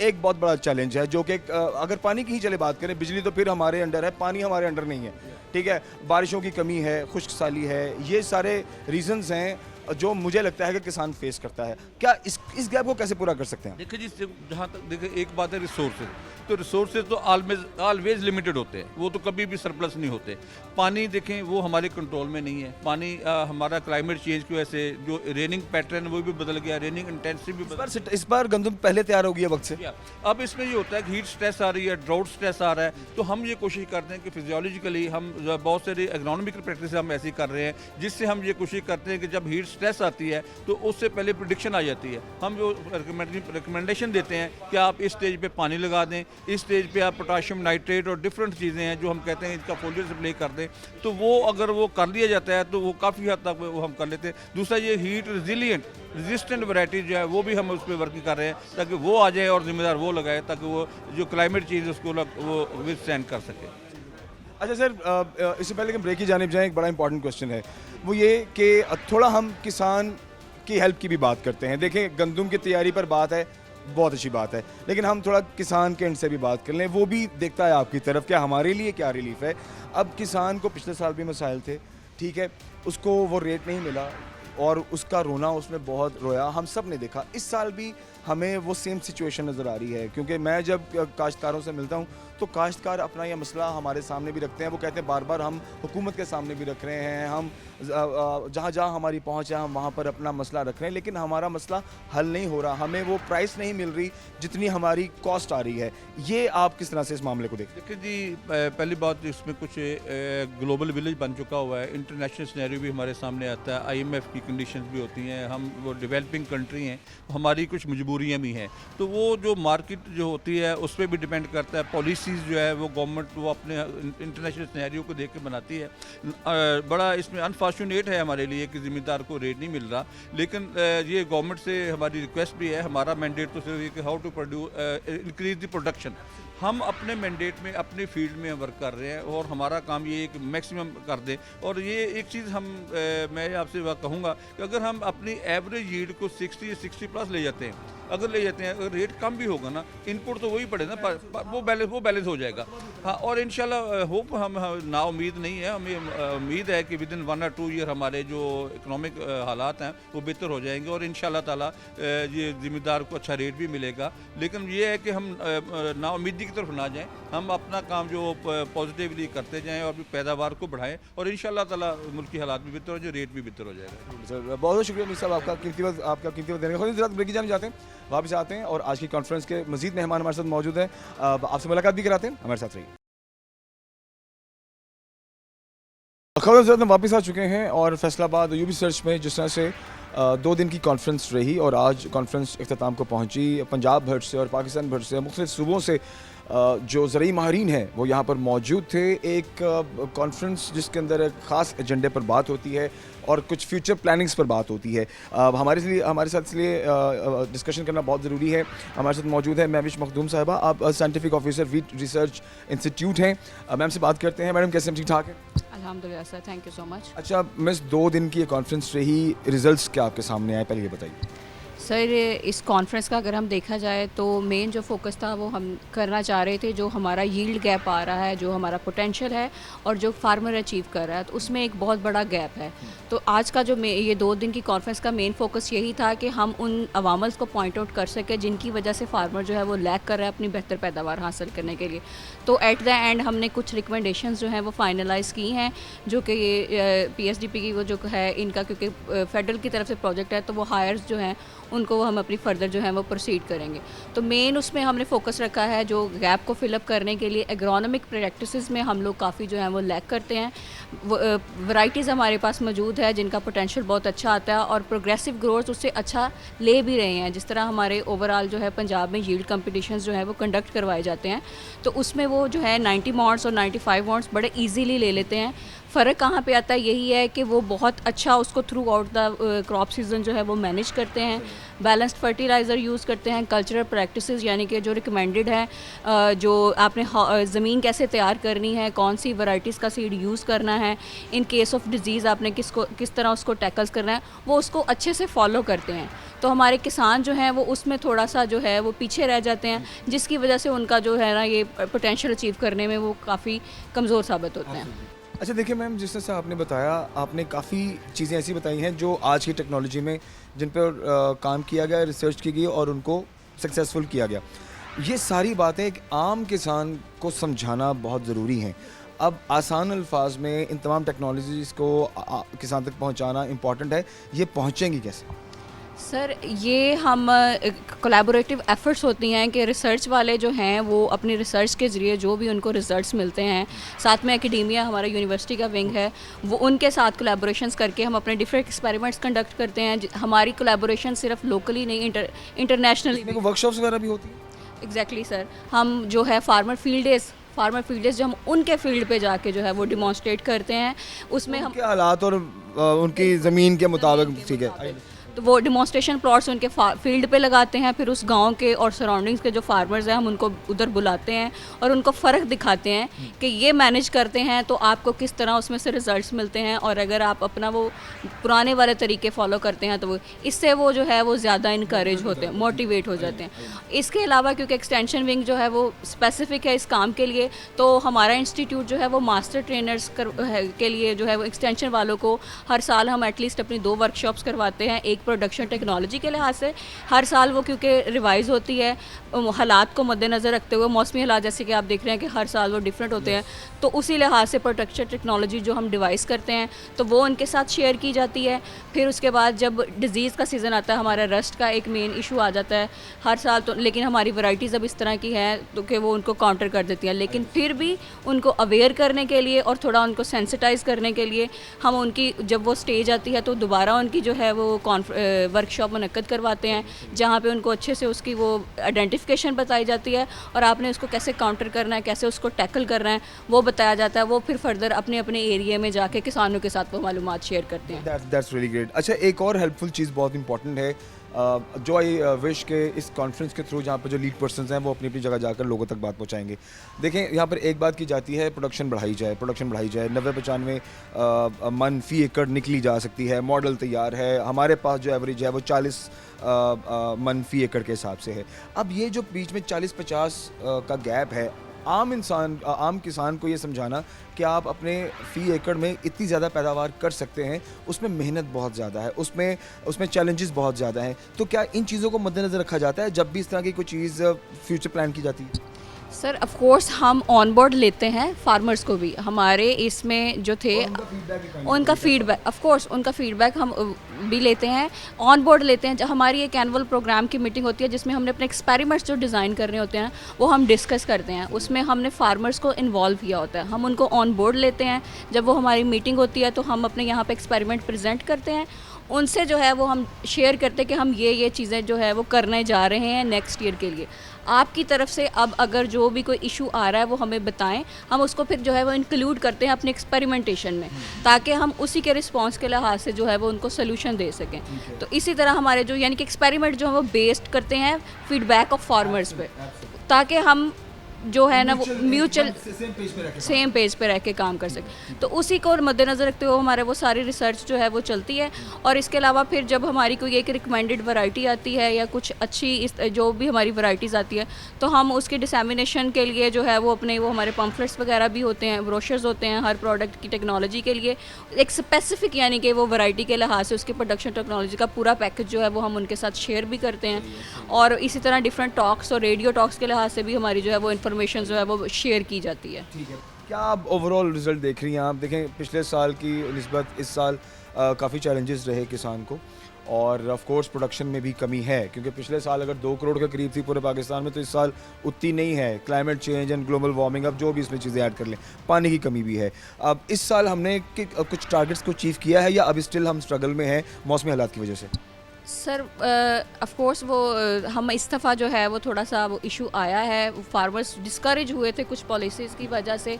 एक बहुत बड़ा चैलेंज है जो कि अगर पानी की ही चले बात करें, बिजली तो फिर हमारे अंडर है, पानी हमारे अंडर नहीं है, ठीक है। बारिशों की कमी है, खुश्क साली है, ये सारे रीजंस हैं जो मुझे लगता है कि किसान फेस करता है। क्या इस गैप को कैसे पूरा कर सकते हैं? देखिए जी, जहाँ तक देखिए एक बात है रिसोर्सेज, तो रिसोर्सेज तो ऑलवेज लिमिटेड होते हैं, वो तो कभी भी सरप्लस नहीं होते। पानी देखें वो हमारे कंट्रोल में नहीं है। पानी हमारा क्लाइमेट चेंज की वजह से जो रेनिंग पैटर्न वो भी बदल गया, रेनिंग इंटेंसिटी भी बदल। इस बार गंदम पहले तैयार हो गई है वक्त से। अब इसमें ये होता है कि हीट स्ट्रेस आ रही है, ड्राउट स्ट्रेस आ रहा है, तो हम ये कोशिश करते हैं कि फिजियोलॉजिकली हम बहुत सारी एग्रोनॉमिकल प्रैक्टिस हम ऐसी कर रहे हैं जिससे हम ये कोशिश करते हैं कि जब हीट स्ट्रेस आती है तो उससे पहले प्रिडिक्शन आ जाती है। हम जो रिकमेंडेशन देते हैं कि आप इस स्टेज पे पानी लगा दें, इस स्टेज पे आप पोटाशियम नाइट्रेट और डिफरेंट चीज़ें हैं जो हम कहते हैं इसका फोलियर स्प्रे कर दें, तो वो अगर वो कर लिया जाता है तो वो काफ़ी हद तक वो हम कर लेते हैं। दूसरा ये हीट रेजिस्टेंट वैरायटी जो है वो भी हम उस पर वर्किंग कर रहे हैं ताकि वो आ जाए और जिम्मेदार वो लगाए ताकि वो जो क्लाइमेट चेंज उसको वो विथस्टैंड कर सके। अच्छा सर, इससे पहले कि ब्रेक की जानिब जाएं, एक बड़ा इंपॉर्टेंट क्वेश्चन है, वो ये कि थोड़ा हम किसान की हेल्प की भी बात करते हैं। देखें गंदम की तैयारी पर बात है, बहुत अच्छी बात है, लेकिन हम थोड़ा किसान के एंड से भी बात कर लें। वो भी देखता है आपकी तरफ कि हमारे लिए क्या रिलीफ है। अब किसान को पिछले साल भी मसाइल थे, ठीक है, उसको वो रेट नहीं मिला और उसका रोना उसने बहुत रोया, हम सब ने देखा। इस साल भी हमें वो सेम सिचुएशन नज़र आ रही है, क्योंकि मैं जब काश्तकारों से मिलता हूँ तो काश्तकार अपना यह मसला हमारे सामने भी रखते हैं। वो कहते हैं बार बार हम हुकूमत के सामने भी रख रहे हैं, हम जहाँ जहाँ हमारी पहुँच है हम वहाँ पर अपना मसला रख रहे हैं, लेकिन हमारा मसला हल नहीं हो रहा, हमें वो प्राइस नहीं मिल रही जितनी हमारी कॉस्ट आ रही है। ये आप किस तरह से इस मामले को देखते हैं? देखिए जी, पहली बात इसमें कुछ ग्लोबल विलेज बन चुका हुआ है, इंटरनेशनल सिनेरियो भी हमारे सामने आता है, IMF की कंडीशंस भी होती हैं, हम वो डेवलपिंग कंट्री हैं, हमारी कुछ मजबूरियाँ भी हैं, तो वो जो मार्केट जो होती है उस पर भी डिपेंड करता है। पॉलिसीज़ जो है वो गवर्नमेंट वो अपने इंटरनेशनल सिनेरियो को देख के बनाती है। बड़ा इसमें अनफॉर्चुनेट है हमारे लिए कि ज़िम्मेदार को रेट नहीं मिल रहा, लेकिन ये गवर्नमेंट से हमारी रिक्वेस्ट भी है। हमारा मैंडेट तो सिर्फ ये कि how to produce increase the production. हम अपने मैंडेट में अपने फील्ड में वर्क कर रहे हैं और हमारा काम ये है कि मैक्सिमम कर दें। और ये एक चीज़ मैं आपसे कहूँगा कि अगर हम अपनी एवरेज यील्ड को 60+ ले जाते हैं, अगर रेट कम भी होगा ना, इनपुट तो वही पड़े ना, वो बैलेंस हो जाएगा। हाँ, और इंशाल्लाह होप हम ना उम्मीद नहीं है, हमें उम्मीद है कि विद इन 1 or 2 ईयर हमारे जो इकोनॉमिक हालात हैं वो बेहतर हो जाएंगे और इंशाल्लाह ताला ये ज़िम्मेदार को अच्छा रेट भी मिलेगा। लेकिन ये है कि हम ना उम्मीदी की तरफ ना जाएं, हम अपना काम जो पॉजिटिवली करते जाएं और पैदावार को बढ़ाएं और इंशाल्लाह ताला मुल्क की हालात भी बेहतर हो जाए, रेट भी बेहतर हो जाएगा। सर बहुत बहुत शुक्रिया मीर साहब, आपका कीमती वक्त देने का। खुद ब्रेक जाने जाते हैं, वापस आते हैं और आज की कॉन्फ्रेंस के मजीद मेहमान हमारे साथ मौजूद हैं, आपसे मुलाकात भी कराते हैं, हमारे साथ रहिए। खबर में वापस आ चुके हैं और फैसलाबाद यूबी सर्च में जिस तरह से 2 दिन की कॉन्फ्रेंस रही और आज कॉन्फ्रेंस इख्तिताम को पहुंची, पंजाब भर से और पाकिस्तान भर से मुख्तलिफ सूबों से जो ज़रूरी माहरीन हैं वो यहाँ पर मौजूद थे। एक कॉन्फ्रेंस जिसके अंदर एक ख़ास एजेंडे पर बात होती है और कुछ फ्यूचर प्लानिंग्स पर बात होती है। हमारे साथ इसलिए डिस्कशन करना बहुत ज़रूरी है। हमारे साथ मौजूद है महविश मखदूम साहिबा, आप scientific officer wheat research institute हैं। मैम से बात करते हैं। मैडम कैसे, ठीक ठाक है? अल्हम्दुलिल्लाह sir, thank you so much. अच्छा मिस, 2 दिन की ये कॉन्फ्रेंस रही, रिजल्ट्स क्या आपके सामने आए, पहले ये बताइए। सर इस कॉन्फ्रेंस का अगर हम देखा जाए तो मेन जो फोकस था वो हम करना चाह रहे थे, जो हमारा यील्ड गैप आ रहा है, जो हमारा पोटेंशियल है और जो फार्मर अचीव कर रहा है, तो उसमें एक बहुत बड़ा गैप है। तो आज का जो ये 2 दिन की कॉन्फ्रेंस का मेन फोकस यही था कि हम उन अवामल्स को पॉइंट आउट कर सके जिनकी वजह से फार्मर जो है वो लैग कर रहा है अपनी बेहतर पैदावार हासिल करने के लिए। तो एट द एंड हमने कुछ रिकमेंडेशंस जो हैं वो फाइनलाइज़ की हैं, जो कि ये PSDP की वो जो है इनका, क्योंकि फेडरल की तरफ से प्रोजेक्ट है तो वो हायर्स जो हैं उनको हम अपनी फर्दर जो है वो प्रोसीड करेंगे। तो मेन उसमें हमने फोकस रखा है जो गैप को फिलअप करने के लिए एग्रोनॉमिक प्रैक्टिसेस में हम लोग काफ़ी जो है वो लैग करते हैं। वैराइटीज़ हमारे पास मौजूद है जिनका पोटेंशियल बहुत अच्छा आता है और प्रोग्रेसिव ग्रोथ उससे अच्छा ले भी रहे हैं। जिस तरह हमारे ओवरऑल जो है पंजाब में यील्ड कंपटीशंस जो है वो कंडक्ट करवाए जाते हैं, तो उसमें वो जो है 90 मॉन्ट्स और 95 मॉन्ट्स बड़े ईजीली ले लेते हैं। फ़र्क कहाँ पे आता है, यही है कि वो बहुत अच्छा उसको through out the crop season जो है वो मैनेज करते हैं, बैलेंस्ड फर्टिलाइज़र यूज़ करते हैं, कल्चरल प्रैक्टिसेस यानी कि जो रिकमेंडेड है, जो आपने ज़मीन कैसे तैयार करनी है, कौन सी वैराइटीज़ का सीड यूज़ करना है, इन केस ऑफ डिज़ीज़ आपने किस तरह उसको टैकल्स करना है, वो उसको अच्छे से फॉलो करते हैं। तो हमारे किसान जो हैं वो उसमें थोड़ा सा जो है वो पीछे रह जाते हैं, जिसकी वजह से उनका जो है ना ये पोटेंशियल अचीव करने में वो काफ़ी कमज़ोर साबित होते हैं। अच्छा देखिए मैम, जिस तरह से आपने बताया, आपने काफ़ी चीज़ें ऐसी बताई हैं जो आज की टेक्नोलॉजी में जिन पर काम किया गया, रिसर्च की गई और उनको सक्सेसफुल किया गया। ये सारी बातें एक आम किसान को समझाना बहुत ज़रूरी हैं। अब आसान अल्फाज में इन तमाम टेक्नोलॉजीज़ को किसान तक पहुंचाना इम्पॉर्टेंट है, ये पहुंचेंगी कैसे? सर ये हम कोलैबोरेटिव एफर्ट्स होती हैं कि रिसर्च वाले जो हैं वो अपनी रिसर्च के ज़रिए जो भी उनको रिजल्ट्स मिलते हैं, साथ में एकेडेमिया हमारा यूनिवर्सिटी का विंग है, वो उनके साथ कोलैबोरेशंस करके हम अपने डिफरेंट एक्सपेरिमेंट्स कंडक्ट करते हैं। हमारी कोलैबोरेशन सिर्फ लोकली नहीं, इंटरनेशनली भी। वर्कशॉप्स वगैरह भी होती हैं? एग्जैक्टली सर, हम जो है फार्मर फील्ड डेज जो हम उनके फील्ड पे जाके जो है वो डिमॉन्स्ट्रेट करते हैं, उसमें हम हालात और उनकी ज़मीन के मुताबिक, ठीक है, तो वो डिमॉन्स्ट्रेशन प्लॉट्स उनके फील्ड पे लगाते हैं। फिर उस गांव के और सराउंडिंग्स के जो फार्मर्स हैं हम उनको उधर बुलाते हैं और उनको फ़र्क दिखाते हैं कि ये मैनेज करते हैं तो आपको किस तरह उसमें से रिजल्ट्स मिलते हैं, और अगर आप अपना वो पुराने वाले तरीके फॉलो करते हैं तो वो इससे वो जो है वो ज़्यादा इनकरेज होते हैं, मोटिवेट हो जाते हैं। इसके अलावा क्योंकि एक्सटेंशन विंग जो है वो स्पेसिफिक है इस काम के लिए, तो हमारा इंस्टीट्यूट जो है वो मास्टर ट्रेनर्स के लिए जो है वो एक्सटेंशन वालों को हर साल हम एटलीस्ट अपनी 2 वर्कशॉप्स करवाते हैं। एक प्रोडक्शन टेक्नोलॉजी के लिहाज से हर साल वो क्योंकि रिवाइज़ होती है हालात को मद्देनज़र रखते हुए, मौसमी हालात जैसे कि आप देख रहे हैं कि हर साल वो डिफरेंट होते हैं, तो उसी लिहाज से प्रोडक्शन टेक्नोलॉजी जो हम डिवाइस करते हैं तो वो उनके साथ शेयर की जाती है। फिर उसके बाद जब डिज़ीज़ का सीज़न आता है, हमारा रस्ट का एक मेन इशू आ जाता है हर साल, तो लेकिन हमारी वैरायटीज़ अब इस तरह की है तो कि वो उनको काउंटर कर देती हैं, लेकिन फिर भी उनको अवेयर करने के लिए और थोड़ा उनको सेंसिटाइज़ करने के लिए हम उनकी जब वो स्टेज आती है तो दोबारा उनकी जो है वो वर्कशॉप मुनक्कद करवाते हैं, जहाँ पे उनको अच्छे से उसकी वो आइडेंटिफिकेशन बताई जाती है और आपने उसको कैसे काउंटर करना है, कैसे उसको टैकल करना है वो बताया जाता है। वो फिर फर्दर अपने अपने एरिया में जाके किसानों के साथ वो मालूमात शेयर करते हैं। That's really great. अच्छा एक और हेल्पफुल चीज़ बहुत इंपॉर्टेंट है जो आई विश के इस कॉन्फ्रेंस के थ्रू जहाँ पर जो लीड पर्सनस हैं वो अपनी अपनी जगह जाकर लोगों तक बात पहुँचाएंगे। देखें यहाँ पर एक बात की जाती है, प्रोडक्शन बढ़ाई जाए 90-95 मन फी एकड़ निकली जा सकती है, मॉडल तैयार है, हमारे पास जो एवरेज है वो 40 मन फी एकड़ के हिसाब से है। अब ये जो बीच में 40-50 का गैप है, आम किसान को ये समझाना कि आप अपने फ़ी एकड़ में इतनी ज़्यादा पैदावार कर सकते हैं, उसमें मेहनत बहुत ज़्यादा है, उसमें चैलेंजेस बहुत ज़्यादा हैं, तो क्या इन चीज़ों को मद्देनज़र रखा जाता है जब भी इस तरह की कोई चीज़ फ्यूचर प्लान की जाती है? सर ऑफ कोर्स हम ऑन बोर्ड लेते हैं फार्मर्स को भी, हमारे इसमें जो थे उनका फीडबैक, ऑफ कोर्स उनका फीडबैक हम भी लेते हैं, ऑन बोर्ड लेते हैं। जब हमारी एक एनुअल प्रोग्राम की मीटिंग होती है जिसमें हमने अपने एक्सपेरिमेंट्स जो डिज़ाइन करने होते हैं वो हम डिस्कस करते हैं, उसमें हमने फार्मर्स को इन्वॉल्व किया होता है, हम उनको ऑन बोर्ड लेते हैं। जब वो हमारी मीटिंग होती है तो हम अपने यहाँ पे एक्सपेरिमेंट प्रेजेंट करते हैं, उनसे जो है वो हम शेयर करते हैं कि हम ये चीज़ें जो है वो करने जा रहे हैं नेक्स्ट ईयर के लिए। आपकी तरफ से अब अगर जो भी कोई इशू आ रहा है वो हमें बताएं, हम उसको फिर जो है वो इंक्लूड करते हैं अपने एक्सपेरिमेंटेशन में, ताकि हम उसी के रिस्पांस के लिहाज से जो है वो उनको सोल्यूशन दे सकें। तो इसी तरह हमारे जो यानी कि एक्सपेरिमेंट जो है वो बेस्ड करते हैं फीडबैक ऑफ फार्मर्स पे, ताकि हम जो है ना वो म्यूचुअल सेम पेज पे रह के काम कर सके। तो उसी को मद्देनज़र रखते हुए हमारे वो सारी रिसर्च जो है वो चलती है। और इसके अलावा फिर जब हमारी कोई एक रिकमेंडेड वैरायटी आती है या कुछ अच्छी जो भी हमारी वैरायटीज़ आती है तो हम उसके डिसैमिनेशन के लिए जो है वो अपने वो हमारे पम्फलेट्स वगैरह भी होते हैं, ब्रोशर्स होते हैं हर प्रोडक्ट की टेक्नोलॉजी के लिए, एक स्पेसिफिक यानी कि वो वैरायटी के लिहाज से उसकी प्रोडक्शन टेक्नोलॉजी का पूरा पैकेज जो है वो हम उनके साथ शेयर भी करते हैं। और इसी तरह डिफरेंट टॉक्स और रेडियो टॉक्स के लिहाज से भी हमारी जो है वो इन्फॉर्मेशन जो है वो शेयर की जाती है। ठीक है, क्या आप ओवरऑल रिजल्ट देख रही हैं? आप देखें पिछले साल की निस्बत इस साल काफ़ी चैलेंजेस रहे किसान को, और ऑफ कोर्स प्रोडक्शन में भी कमी है, क्योंकि पिछले साल अगर 2 करोड़ के करीब थी पूरे पाकिस्तान में, तो इस साल उतनी नहीं है। Climate change and global warming, अब जो भी इसमें चीज़ें ऐड कर लें, पानी की कमी भी है। अब इस साल हमने कुछ टारगेट्स को अचीव किया है या अभी स्टिल हम स्ट्रगल में हैं मौसमी हालात की वजह से? सर ऑफ कोर्स वो हम इस दफ़ा जो है वो थोड़ा सा वो इशू आया है, फार्मर्स डिस्करेज हुए थे कुछ पॉलिसीज़ की वजह से,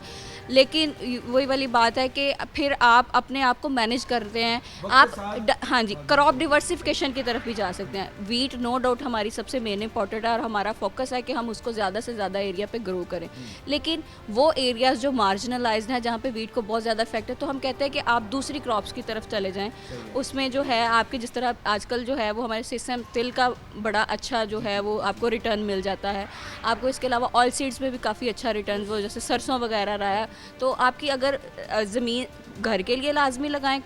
लेकिन वही वाली बात है कि फिर आप अपने आप को मैनेज करते हैं आप। हाँ जी, क्रॉप डिवर्सिफिकेशन की तरफ भी जा सकते हैं। वीट नो डाउट हमारी सबसे मेन इंपॉर्टेंट है और हमारा फोकस है कि हम उसको ज़्यादा से ज़्यादा एरिया पे ग्रो करें, लेकिन वो एरियाज़ जो मार्जिनलाइज्ड हैं जहाँ पे वीट को बहुत ज़्यादा इफेक्ट है, तो हम कहते हैं कि आप दूसरी क्रॉप्स की तरफ चले जाएँ। उसमें जो है आपके जिस तरह आजकल जो है वो हमारे सिस्टम तिल का बड़ा अच्छा जो है वो आपको रिटर्न मिल जाता है। आपको इसके अलावा ऑयल सीड्स में भी काफ़ी अच्छा रिटर्न, वो जैसे सरसों वगैरह रहा है। तो आपकी अगर ज़मीन घर के लिए लाजमी लगाएं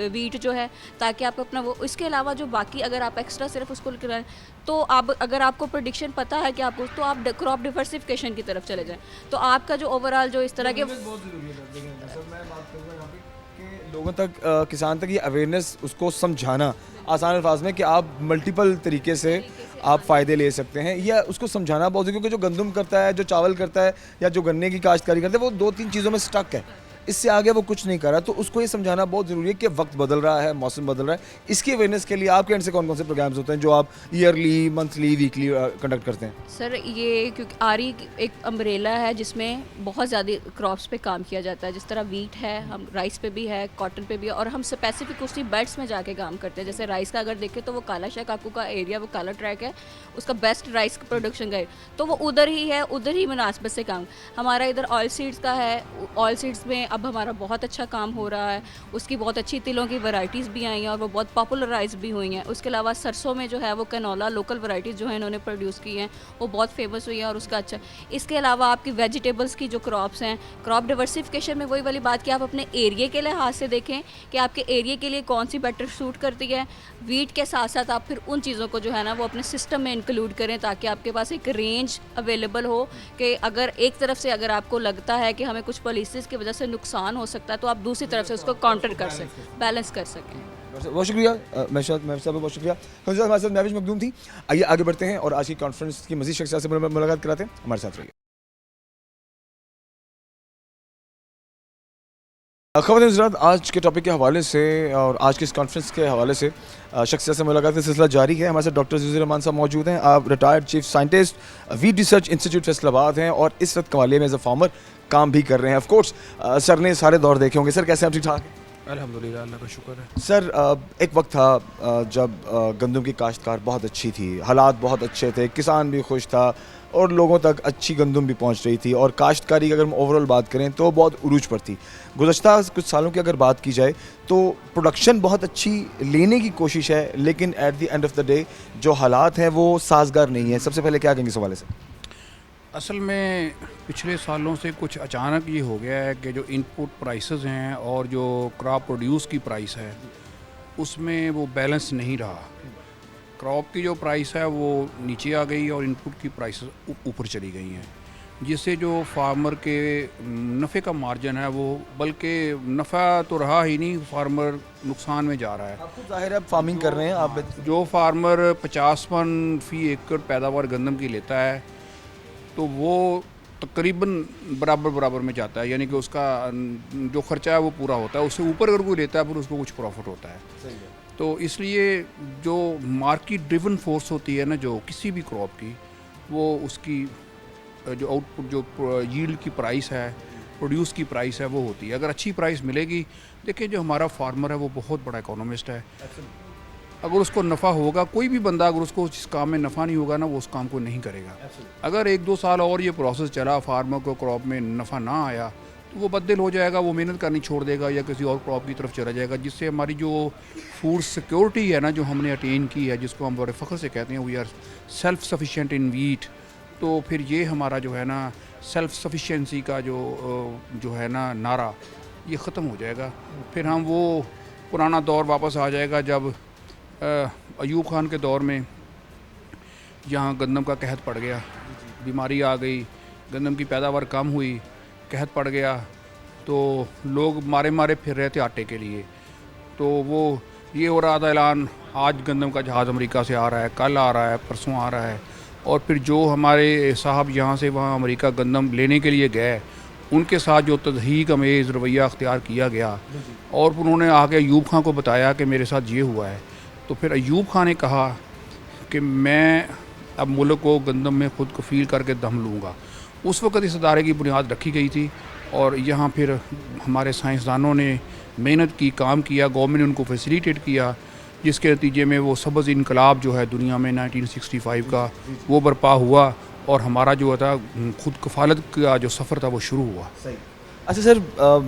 वीट जो है, ताकि आप अपना वो, इसके अलावा जो बाकी अगर आप एक्स्ट्रा सिर्फ उसको कराएं तो आप अगर आपको प्रेडिक्शन पता है कि आपको, तो आप क्रॉप डिवर्सिफिकेशन की तरफ चले जाएं, तो आपका जो ओवरऑल जो इस तरह के लोगों तक किसान तक ये अवेयरनेस उसको समझाना आसान अल्फाज में कि आप मल्टीपल तरीके से आप फ़ायदे ले सकते हैं, या उसको समझाना बहुत, क्योंकि जो गंदम करता है, जो चावल करता है, या जो गन्ने की काश्तकारी करता है, वो 2-3 चीज़ों में स्टक है, इससे आगे वो कुछ नहीं कर रहा। तो उसको ये समझाना बहुत ज़रूरी है कि वक्त बदल रहा है, मौसम बदल रहा है। इसकी अवेयरनेस के लिए आपके एंड से कौन कौन से प्रोग्राम्स होते हैं जो आप ईयरली, मंथली, वीकली कंडक्ट करते हैं? सर ये क्योंकि आरी एक अम्ब्रेला है जिसमें बहुत ज़्यादा क्रॉप्स पे काम किया जाता है, जिस तरह वीट है, हम राइस पे भी है, कॉटन पे भी है, और हम स्पेसिफिक उसी बेल्ट्स में जाके काम करते हैं। जैसे राइस का अगर देखें तो वो काला शाह काकू का एरिया, वो काला ट्रैक है, उसका बेस्ट राइस प्रोडक्शन का है, तो वो उधर ही है, उधर ही मुनासिबत से काम। हमारा इधर ऑयल सीड्स का है, ऑयल सीड्स में अब हमारा बहुत अच्छा काम हो रहा है, उसकी बहुत अच्छी तिलों की वैरायटीज़ भी आई हैं और वो बहुत पॉपुलराइज भी हुई हैं। उसके अलावा सरसों में जो है वो कैनोला लोकल वैरायटीज़ जो है इन्होंने प्रोड्यूस की हैं, वो बहुत फेमस हुई है और उसका अच्छा। इसके अलावा आपकी वेजिटेबल्स की जो क्रॉप्स हैं, क्रॉप डिवर्सिफिकेशन में वही वाली बात कि आप अपने एरिया के लिहाज से देखें कि आपके एरिया के लिए कौन सी बेटर सूट करती है। वीट के साथ साथ आप फिर उन चीज़ों को जो है ना वो अपने सिस्टम में इंक्लूड करें, ताकि आपके पास एक रेंज अवेलेबल हो कि अगर एक तरफ से अगर आपको लगता है कि हमें कुछ पॉलिसीज़ की वजह से नुकसान हो सकता है, तो आप दूसरी तरफ से उसको काउंटर कर सकें, बैलेंस कर सकें। बहुत शुक्रिया बहुत शुक्रिया। हमारे साथ महविश मखदूम थी। आइए आगे बढ़ते हैं और आज की कॉन्फ्रेंस की मज़ीद शख्सियत से मुलाकात कराते हैं। हमारे साथ रहिए। ख़वातीन हज़रात, आज के टॉपिक के हवाले से और आज की इस कॉन्फ्रेंस के हवाले से शख्सियत से मुलाकात का सिलसिला जारी है। हमारे साथ डॉक्टर ज़ुज़ैर रहमान साहब मौजूद हैं। आप retired chief scientist wheat research institute Faisalabad हैं और इस वक्त कवालिया में एज अ फार्मर काम भी कर रहे हैं। ऑफ कोर्स सर ने सारे दौर देखे होंगे। सर कैसे आप? ठीक ठाक हैं अल्हम्दुलिल्लाह, अल्लाह का शुक्र है। सर एक वक्त था जब गंदम की काश्तकार बहुत अच्छी थी, हालात बहुत अच्छे थे, किसान भी खुश था और लोगों तक अच्छी गंदम भी पहुंच रही थी, और काश्तकारी की अगर हम ओवरऑल बात करें तो बहुत उरूज पर थी। गुज़श्ता कुछ सालों की अगर बात की जाए तो प्रोडक्शन बहुत अच्छी लेने की कोशिश है, लेकिन at the end of the day जो हालात हैं वो साजगार नहीं है। सबसे पहले क्या कहेंगे इस हवाले से? असल में पिछले सालों से कुछ अचानक ये हो गया है कि जो इनपुट प्राइसेस हैं और जो क्रॉप प्रोड्यूस की प्राइस है उसमें वो बैलेंस नहीं रहा। क्रॉप की जो प्राइस है वो नीचे आ गई और इनपुट की प्राइसेस ऊपर चली गई हैं। जिससे जो फार्मर के नफ़े का मार्जिन है वो, बल्कि नफ़ा तो रहा ही नहीं, फार्मर नुकसान में जा रहा है। आपको जाहिर है फार्मिंग कर रहे हैं आप। जो फार्मर 50 मन फी एकड़ पैदावार गंदम की लेता है तो वो तकरीबन बराबर में जाता है, यानी कि उसका जो ख़र्चा है वो पूरा होता है। उससे ऊपर अगर कोई लेता है फिर उसको कुछ प्रॉफिट होता है। सही है। तो इसलिए जो मार्केट ड्रिवन फोर्स होती है ना जो किसी भी क्रॉप की, वो उसकी जो आउटपुट जो यील्ड की प्राइस है, प्रोड्यूस की प्राइस है, वो होती है। अगर अच्छी प्राइस मिलेगी, देखिए जो हमारा फार्मर है वो बहुत बड़ा इकोनॉमिस्ट है। अगर उसको नफ़ा होगा, कोई भी बंदा अगर उसको जिस काम में नफ़ा नहीं होगा ना, वो उस काम को नहीं करेगा। अगर 1-2 साल और ये प्रोसेस चला, फार्मर को क्रॉप में नफ़ा ना आया, तो वो बददिल हो जाएगा, वो मेहनत करनी छोड़ देगा या किसी और क्रॉप की तरफ चला जाएगा, जिससे हमारी जो फूड सिक्योरिटी है ना, जो हमने अटेन की है, जिसको हम बड़े फ़ख्र से कहते हैं we are self sufficient in wheat, तो फिर ये हमारा जो है ना सेल्फ सफिशिएंसी का जो है ना नारा, ये ख़त्म हो जाएगा। फिर हम वो पुराना दौर वापस आ जाएगा जब अयूब खान के दौर में यहाँ गंदम का कहत पड़ गया, बीमारी आ गई, गंदम की पैदावार कम हुई, कहत पड़ गया, तो लोग मारे फिर रहे थे आटे के लिए। तो वो ये हो रहा था ऐलान, आज गंदम का जहाज़ अमेरिका से आ रहा है, कल आ रहा है, परसों आ रहा है। और फिर जो हमारे साहब यहाँ से वहाँ अमेरिका गंदम लेने के लिए गए, उनके साथ जो तज़हीक अमेज़ रवैया अख्तियार किया गया, और फिर उन्होंने आके अयूब खान को बताया कि मेरे साथ ये हुआ है, तो फिर अयूब खान ने कहा कि मैं अब मुल्क को गंदम में ख़ुद कफ़ील करके दम लूँगा। उस वक़्त इस अदारे की बुनियाद रखी गई थी, और यहाँ फिर हमारे साइंसदानों ने मेहनत की, काम किया, गवर्नमेंट ने उनको फैसिलिटेट किया, जिसके नतीजे में वो सब्ज़ इनकलाब जो है दुनिया में 1965 का वो बर्पा हुआ, और हमारा जो था खुद कफ़ालत का जो सफ़र था वो शुरू हुआ। अच्छा सर,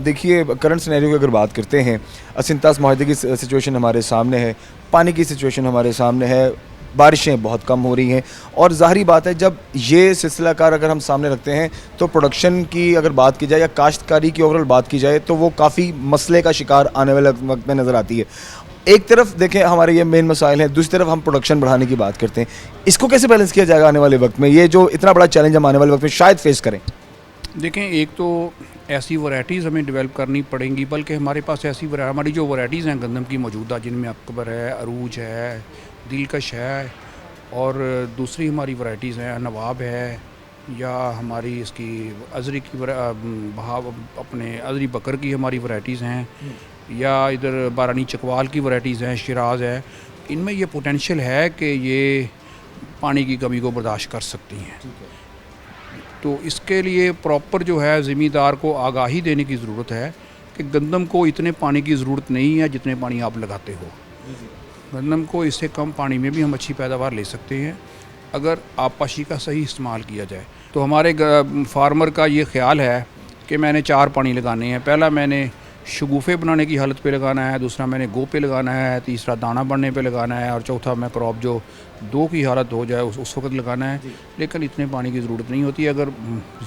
देखिए करंट सिनेरियो की अगर बात करते हैं, सिंतास माहदे की सिचुएशन हमारे सामने है, पानी की सिचुएशन हमारे सामने है, बारिशें बहुत कम हो रही हैं, और ज़ाहिरी बात है जब ये सिलसिला कार अगर हम सामने रखते हैं तो प्रोडक्शन की अगर बात की जाए या काश्तकारी की ओवरऑल बात की जाए तो वो काफ़ी मसले का शिकार आने वाले वक्त में नज़र आती है। एक तरफ देखें हमारे ये मेन मसाइल हैं, दूसरी तरफ हम प्रोडक्शन बढ़ाने की बात करते हैं। इसको कैसे बैलेंस किया जाएगा आने वाले वक्त में, ये जो इतना बड़ा चैलेंज हम आने वाले वक्त में शायद फेस करें? देखें, एक तो ऐसी वैरायटीज़ हमें डेवलप करनी पड़ेंगी, बल्कि हमारे पास हमारी जो वैरायटीज़ हैं गंदम की मौजूदा, जिनमें अकबर है, अरूज है, दिलकश है, और दूसरी हमारी वैरायटीज़ हैं नवाब है, या हमारी इसकी अजरी की अपने अजरी बकर की हमारी वैरायटीज़ हैं, या इधर बारानी चकवाल की वैरायटीज़ हैं, शिराज है। इनमें ये पोटेंशियल है कि ये पानी की कमी को बर्दाश्त कर सकती हैं। तो इसके लिए प्रॉपर जो है ज़मींदार को आगाही देने की ज़रूरत है कि गंदम को इतने पानी की ज़रूरत नहीं है जितने पानी आप लगाते हो। गंदम को इससे कम पानी में भी हम अच्छी पैदावार ले सकते हैं अगर आबपाशी का सही इस्तेमाल किया जाए। तो हमारे फार्मर का ये ख्याल है कि मैंने 4 पानी लगाने हैं। पहला मैंने शगुफ़े बनाने की हालत पे लगाना है, दूसरा मैंने गो पे लगाना है, तीसरा दाना बढ़ने पे लगाना है, और चौथा मैं क्रॉप जो 2 की हालत हो जाए उस वक्त लगाना है। लेकिन इतने पानी की ज़रूरत नहीं होती अगर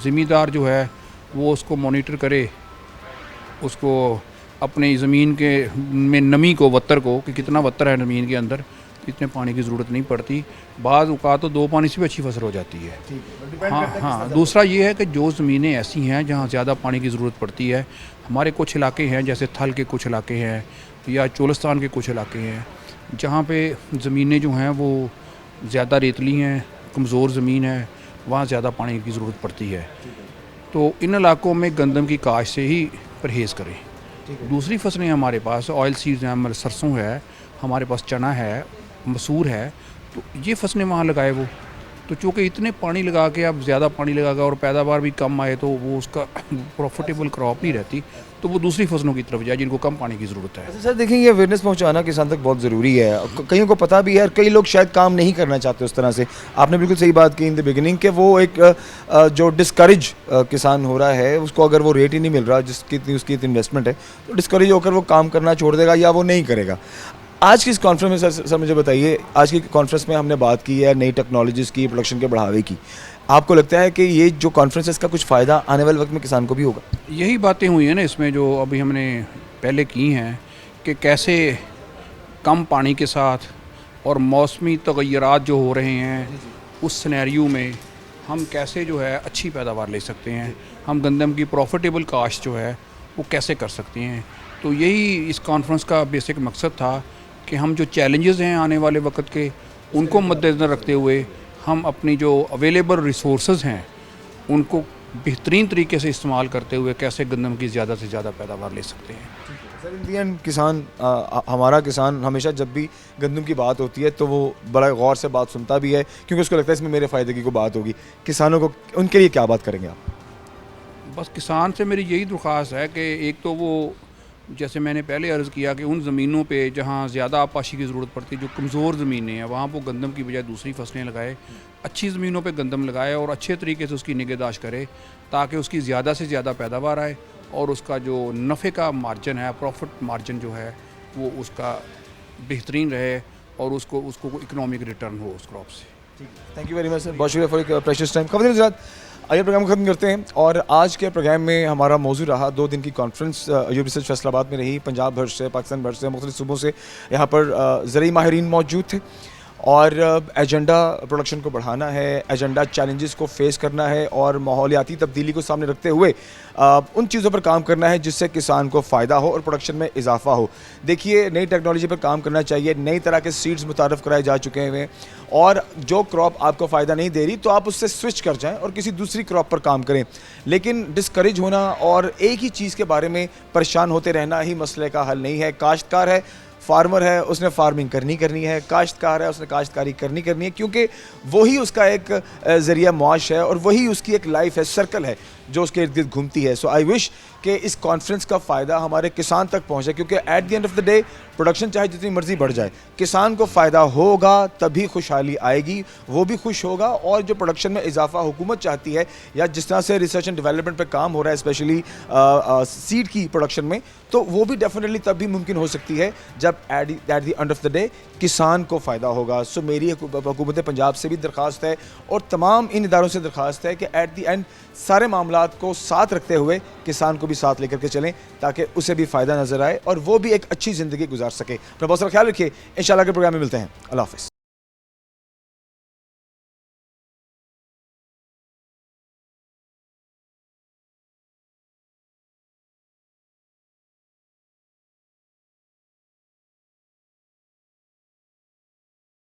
ज़मींदार जो है वो उसको मॉनिटर करे, उसको अपनी ज़मीन के में नमी को, वत्तर को, कि कितना वत्तर है ज़मीन के अंदर, इतने पानी की ज़रूरत नहीं पड़ती। बाज़ औक़ात तो 2 पानी से भी अच्छी फसल हो जाती है। हाँ, दूसरा ये है कि जो ज़मीनें ऐसी हैं जहाँ ज़्यादा पानी की ज़रूरत पड़ती है, हमारे कुछ इलाके हैं जैसे थल के कुछ इलाके हैं या चोलिस्तान के कुछ इलाके हैं जहाँ पे ज़मीनें जो हैं वो ज़्यादा रेतली हैं, कमज़ोर ज़मीन है, वहाँ ज़्यादा पानी की ज़रूरत पड़ती है। तो इन इलाकों में गंदम की काश्त से ही परहेज़ करें। दूसरी फसलें हमारे पास ऑयल सीड्स हैं, हमारे सरसों है, हमारे पास चना है, मसूर है, तो ये फसलें वहाँ लगाए वो। तो चूँकि इतने पानी लगा के आप ज़्यादा पानी लगाकर और पैदावार भी कम आए तो वो उसका प्रॉफिटेबल क्रॉप नहीं रहती, तो वो दूसरी फसलों की तरफ जाए जिनको कम पानी की ज़रूरत है। सर देखिए, ये अवेयरनेस पहुंचाना किसान तक बहुत ज़रूरी है। कईयों को पता भी है और कई लोग शायद काम नहीं करना चाहते उस तरह से। आपने बिल्कुल सही बात की इन द बिगिनिंग कि वो एक जो डिस्करेज किसान हो रहा है, उसको अगर वो रेट ही नहीं मिल रहा जिसकी उसकी इन्वेस्टमेंट है, तो डिस्करेज होकर वो काम करना छोड़ देगा या वो नहीं करेगा। आज की इस कॉन्फ्रेंस में सर मुझे बताइए, आज की कॉन्फ्रेंस में हमने बात की है नई टेक्नोलॉजीज़ की, प्रोडक्शन के बढ़ावे की। आपको लगता है कि ये जो कॉन्फ्रेंस है इसका कुछ फ़ायदा आने वाले वक्त में किसान को भी होगा? यही बातें हुई हैं ना इसमें जो अभी हमने पहले की हैं कि कैसे कम पानी के साथ और मौसमी तगय्युरात जो हो रहे हैं उस सिनेरियो में हम कैसे जो है अच्छी पैदावार ले सकते हैं, हम गंदम की प्रॉफिटेबल काश्त जो है वो कैसे कर सकते हैं। तो यही इस कॉन्फ्रेंस का बेसिक मकसद था कि हम जो चैलेंजेस हैं आने वाले वक्त के, उनको मद्देनज़र रखते हुए हम अपनी जो अवेलेबल रिसोर्स हैं उनको बेहतरीन तरीके से इस्तेमाल करते हुए कैसे गंदम की ज़्यादा से ज़्यादा पैदावार ले सकते हैं। सर, इन दी एंड किसान हमारा किसान हमेशा जब भी गंदम की बात होती है तो वो बड़ा गौर से बात सुनता भी है, क्योंकि उसको लगता है इसमें मेरे फ़ायदे की कोई बात होगी। किसानों को उनके लिए क्या बात करेंगे आप? बस किसान से मेरी यही दरख्वास्त है कि एक तो वो, जैसे मैंने पहले अर्ज़ किया कि उन ज़मीनों पे जहाँ ज़्यादा आपाशी की ज़रूरत पड़ती है, जो कमज़ोर ज़मीनें हैं, वहाँ वो गंदम की बजाय दूसरी फसलें लगाए, अच्छी ज़मीनों पे गंदम लगाए और अच्छे तरीके से उसकी निगहदाश्त करे ताकि उसकी ज़्यादा से ज़्यादा पैदावार आए और उसका जो नफ़े का मार्जिन है, प्रॉफिट मार्जिन जो है वो उसका बेहतरीन रहे और उसको इकनॉमिक रिटर्न हो उस क्रॉप से। Thank you very much sir, बहुत शुक्रिया फॉर योर प्रेशियस टाइम। खबरें गुजरात, आइए प्रोग्राम ख़त्म करते हैं। और आज के प्रोग्राम में हमारा मौजू रहा 2 दिन की कॉन्फ्रेंस अयूब रिसर्च फैसलाबाद में रही। पंजाब भर से, पाकिस्तान भर से, मुख्तलिफ सूबों से यहाँ पर ज़रूरी माहिरीन मौजूद थे और एजेंडा प्रोडक्शन को बढ़ाना है, एजेंडा चैलेंजेस को फेस करना है और माहौलियाती तब्दीली को सामने रखते हुए उन चीज़ों पर काम करना है जिससे किसान को फ़ायदा हो और प्रोडक्शन में इजाफा हो। देखिए, नई टेक्नोलॉजी पर काम करना चाहिए, नई तरह के सीड्स मुतारफ़ कराए जा चुके हैं और जो क्रॉप आपको फ़ायदा नहीं दे रही तो आप उससे स्विच कर जाएं और किसी दूसरी क्रॉप पर काम करें। लेकिन डिस्करेज होना और एक ही चीज़ के बारे में परेशान होते रहना ही मसले का हल नहीं है। काश्तकार है, फार्मर है, उसने फार्मिंग करनी है, काश्तकार है, उसने काश्तकारी करनी है, क्योंकि वही उसका एक ज़रिया मुआश है और वही उसकी एक लाइफ है, सर्कल है जो उसके इर्द गिर्द घूमती है। सो आई विश कि इस कॉन्फ्रेंस का फ़ायदा हमारे किसान तक पहुँचे, क्योंकि at the end of the day production चाहे जितनी मर्जी बढ़ जाए, किसान को फ़ायदा होगा तभी खुशहाली आएगी, वो भी खुश होगा और जो प्रोडक्शन में इजाफा हुकूमत चाहती है या जिस तरह से रिसर्च एंड डेवलपमेंट पे काम हो रहा है, स्पेशली सीड की प्रोडक्शन में, तो वो भी डेफिनेटली तब भी मुमकिन हो सकती है जब at the end of the day किसान को फ़ायदा होगा। सो मेरी हुकूमत पंजाब से भी दरख्वास्त है और तमाम इन इदारों से दरख्वास्त है कि एट द एंड सारे मामलात को साथ रखते हुए किसान को भी साथ लेकर के चलें ताकि उसे भी फ़ायदा नज़र आए और वो भी एक अच्छी ज़िंदगी गुजार सके। अपना बहुत सारा ख्याल रखिए, इंशाल्लाह के प्रोग्राम में मिलते हैं। अल्लाह हाफ़िज़।